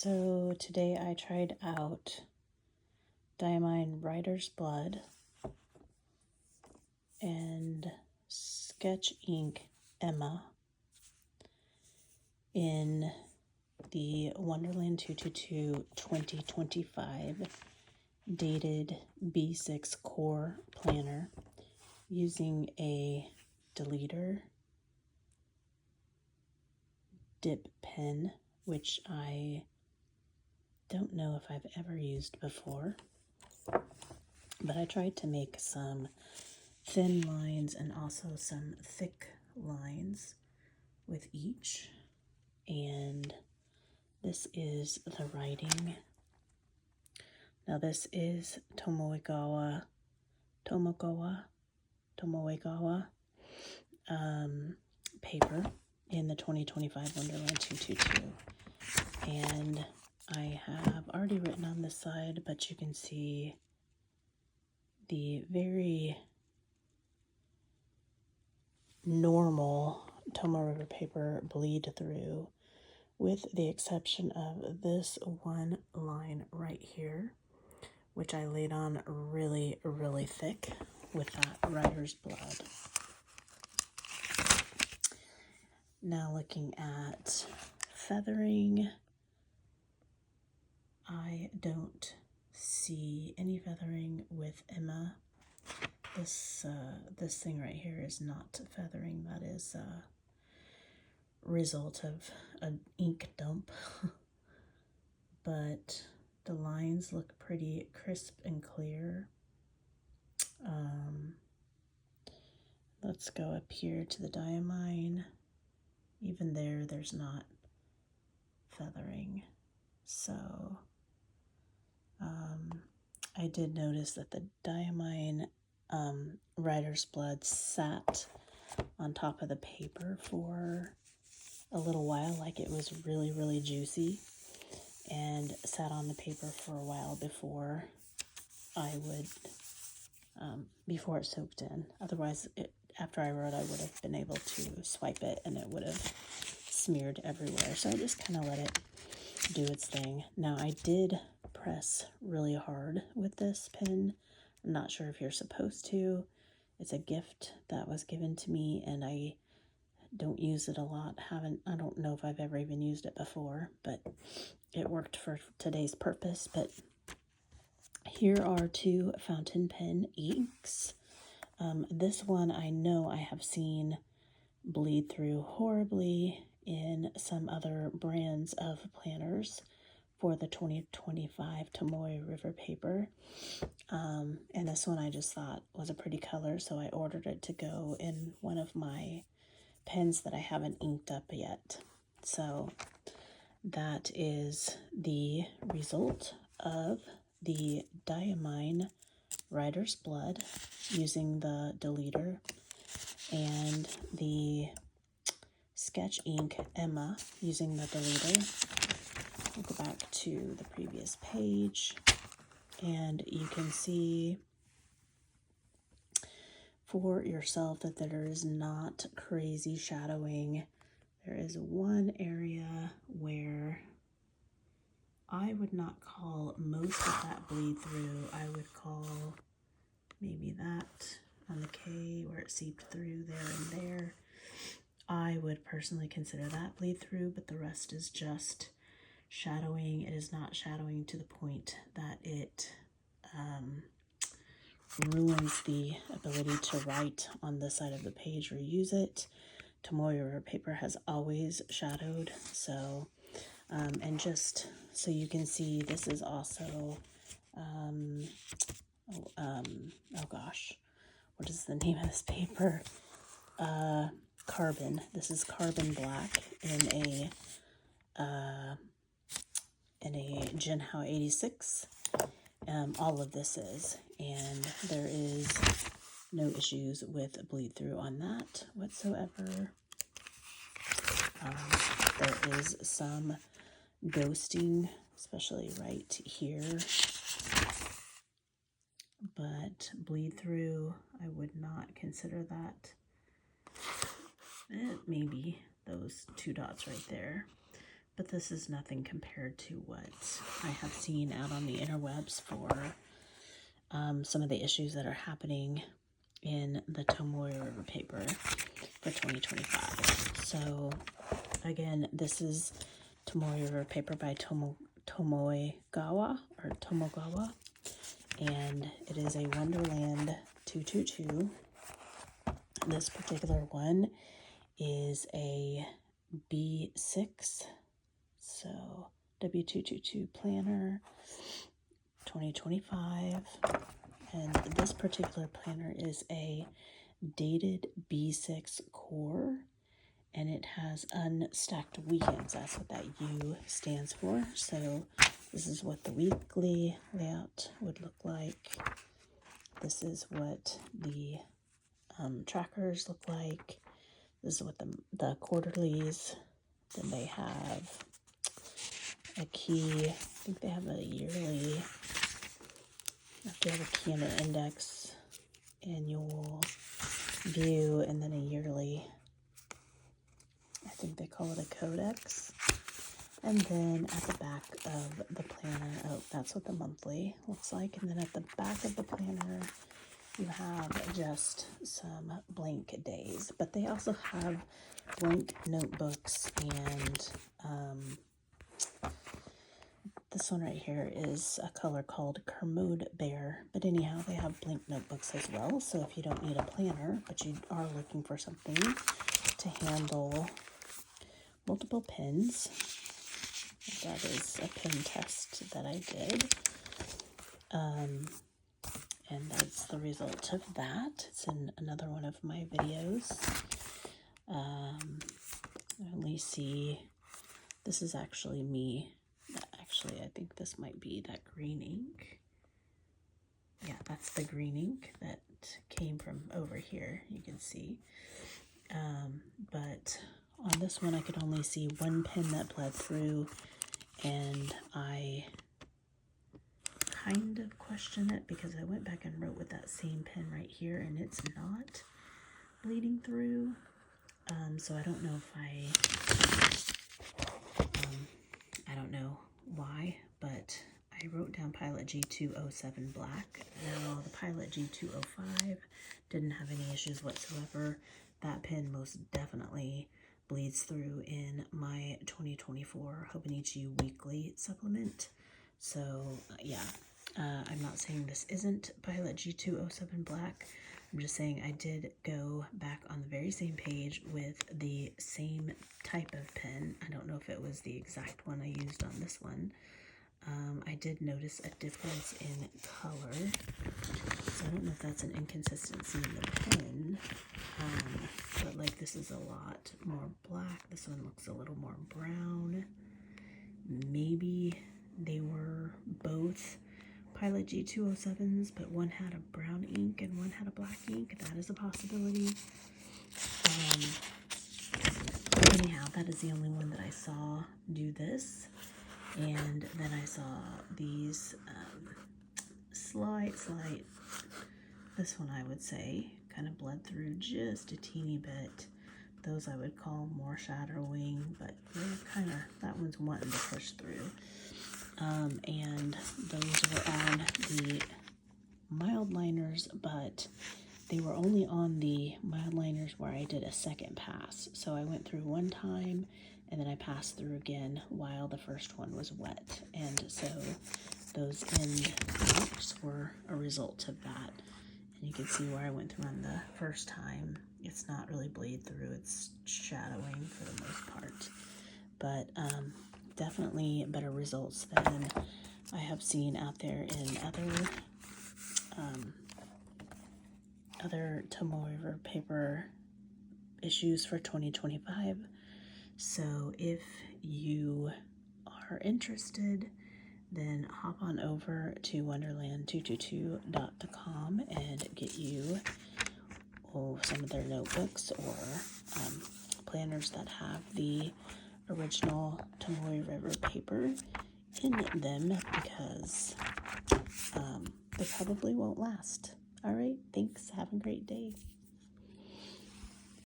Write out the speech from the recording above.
So today I tried out Diamine Writer's Blood and Sketch Ink Emma in the Wonderland 222 2025 dated B6 core planner using a deleter dip pen, which I don't know if I've ever used before, but I tried to make some thin lines and also some thick lines with each. And this is the writing. Now this is Tomoegawa paper in the 2025 Wonderland 222. And I have already written on this side, but you can see the very normal Tomoe River Paper bleed through, with the exception of this one line right here, which I laid on really, really thick with that writer's blood. Now looking at feathering, I don't see any feathering with Emma. This thing right here is not feathering. That is a result of an ink dump. But the lines look pretty crisp and clear. Let's go up here to the Diamine. Even there's not feathering. So I did notice that the Diamine writer's blood sat on top of the paper for a little while, like it was really, really juicy, and sat on the paper for a while before I would, before it soaked in. Otherwise, after I wrote, I would have been able to swipe it and it would have smeared everywhere. So I just kind of let it do its thing. Now I did press really hard with this pen. I'm not sure if you're supposed to. It's a gift that was given to me and I don't use it a lot. I don't know if I've ever even used it before, but it worked for today's purpose. But here are two fountain pen inks. This one I know I have seen bleed through horribly in some other brands of planners for the 2025 Tomoe River Paper. And this one I just thought was a pretty color, so I ordered it to go in one of my pens that I haven't inked up yet. So that is the result of the Diamine Writer's Blood using the deleter and the Sketch Ink Emma using the deleter. We'll go back to the previous page and you can see for yourself that there is not crazy shadowing. There is one area where I would not call most of that bleed through. I would call maybe that on the K where it seeped through there and there. I would personally consider that bleed through, but the rest is just shadowing. It is not shadowing to the point that it ruins the ability to write on this side of the page or use it. Tomoe River Paper has always shadowed, so and just so you can see, this is also oh gosh, what is the name of this paper? Carbon. This is carbon black in a Jinhao 86. All of this is, and there is no issues with bleed through on that whatsoever. There is some ghosting, especially right here, but bleed through, I would not consider that. Maybe those two dots right there, but this is nothing compared to what I have seen out on the interwebs for some of the issues that are happening in the Tomoe River Paper for 2025. So again, this is Tomoe River Paper by Tomoegawa, and it is a Wonderland 222. This particular one is a B6, so W222 planner 2025, and this particular planner is a dated B6 core, and it has unstacked weekends. That's what that U stands for. So this is what the weekly layout would look like. This is what the trackers look like. This is what the quarterlies. Then they have a key. I think they have a yearly. They have a key and an index, annual view, and then a yearly. I think they call it a codex. And then at the back of the planner, oh, that's what the monthly looks like. And then at the back of the planner, you have just some blank days. But they also have blank notebooks, and this one right here is a color called Kermode Bear. But anyhow, they have blank notebooks as well. So if you don't need a planner, but you are looking for something to handle multiple pins, that is a pin test that I did. And that's the result of that. It's in another one of my videos. Let me see. This is actually me. Actually, I think this might be that green ink. Yeah, that's the green ink that came from over here. You can see. But on this one, I could only see one pin that bled through, and I kind of question it because I went back and wrote with that same pen right here, and it's not bleeding through. So I don't know if I don't know why, but I wrote down Pilot G207 black. Now the Pilot G205 didn't have any issues whatsoever. That pen most definitely bleeds through in my 2024 Hobonichi weekly supplement. So yeah, I'm not saying this isn't Pilot G207 black. I'm just saying I did go back on the very same page with the same type of pen. I don't know if it was the exact one I used on this one. I did notice a difference in color. So I don't know if that's an inconsistency in the pen. But like this is a lot more black. This one looks a little more brown. Maybe they were both Pilot G207s, but one had a brown ink and one had a black ink. That is a possibility. Anyhow, that is the only one that I saw do this. And then I saw these slight, this one I would say kind of bled through just a teeny bit. Those I would call more shadowing, but they're kind of, that one's wanting to push through. And those were on the mild liners, but they were only on the mild liners where I did a second pass. So I went through one time and then I passed through again while the first one was wet. And so those end marks were a result of that. And you can see where I went through on the first time. It's not really bleed through, it's shadowing for the most part. But definitely better results than I have seen out there in other Tomoe River Paper issues for 2025. So if you are interested, then hop on over to wonderland222.com and get you some of their notebooks or planners that have the original Tomoe River Paper in them, because they probably won't last. All right, thanks. Have a great day.